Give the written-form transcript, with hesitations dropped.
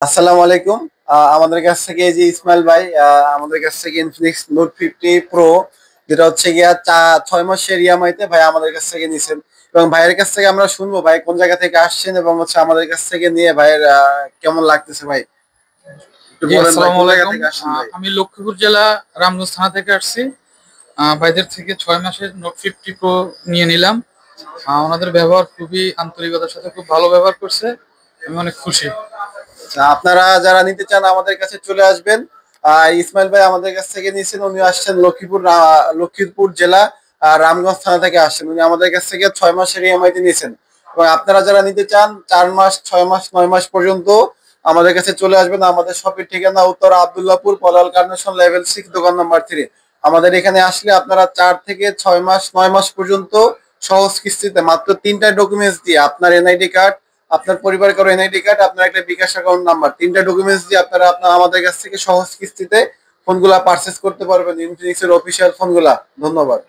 আসসালামু আলাইকুম। আমাদের কাছ থেকে এই যে ইসমাইল ভাই আমাদের কাছ থেকে ইনফিনিক্স নোট 50 প্রো, যেটা হচ্ছে গিয়া 6 মাসের ইএমআই তে ভাই আমাদের কাছ থেকে নিছেন। এবং ভাইয়ের কাছ থেকে আমরা শুনবো ভাই কোন জায়গা থেকে আসছেন এবং হচ্ছে আমাদের কাছ থেকে নিয়ে ভাইয়ের কেমন লাগতেছে ভাই, একটু জি, বলেন ভাই আসসালামু কোন জায়গা আলাইকুম। থেকে আসছেন ভাই। আমি লক্ষ্মীপুর জেলা রামগঞ্জ থানা থেকে আসছি। ভাইদের থেকে 6 মাসের নোট 50 প্রো নিয়ে নিলাম। ওনাদের ব্যবহার খুবই আন্তরিকতার সাথে খুব ভালো ব্যবহার করছে। আমি অনেক খুশি। আচ্ছা, আপনারা যারা নিতে চান আমাদের কাছে চলে আসবেন। ইসমাইল ভাই আমাদের কাছ থেকে নিয়েছেন, উনি আসছেন লক্ষ্মীপুর জেলা রামগঞ্জ থানা থেকে আসছেন। উনি আমাদের কাছ থেকে 6 মাসের ইএমআই তে নিয়েছেন। এবং আপনারা যারা নিতে চান 4 মাস, 6 মাস, 9 মাস পর্যন্ত আমাদের কাছে চলে আসবেন। আমাদের শপের ঠিকানা উত্তর আবদুল্লাহপুর, পলাল কার্নেশন, লেভেল 6, দোকান নাম্বার 3। আমাদের এখানে আসলে আপনারা 4 থেকে 6 মাস, 9 মাস পর্যন্ত সহজ কিস্তিতে মাত্র 3টা ডকুমেন্টস দিয়ে, আপনার এনআইডি কার্ড, আপনার পরিবার কারো এনআইডি কার্ড, আপনার একটা বিকাশ অ্যাকাউন্ট নাম্বার, 3টা ডকুমেন্টস দিয়ে আপনারা আমাদের কাছ থেকে সহজ কিস্তিতে ফোনগুলা পারচেজ করতে পারবেন, ইনফিনিক্স এর অফিসিয়াল ফোনগুলা। ধন্যবাদ।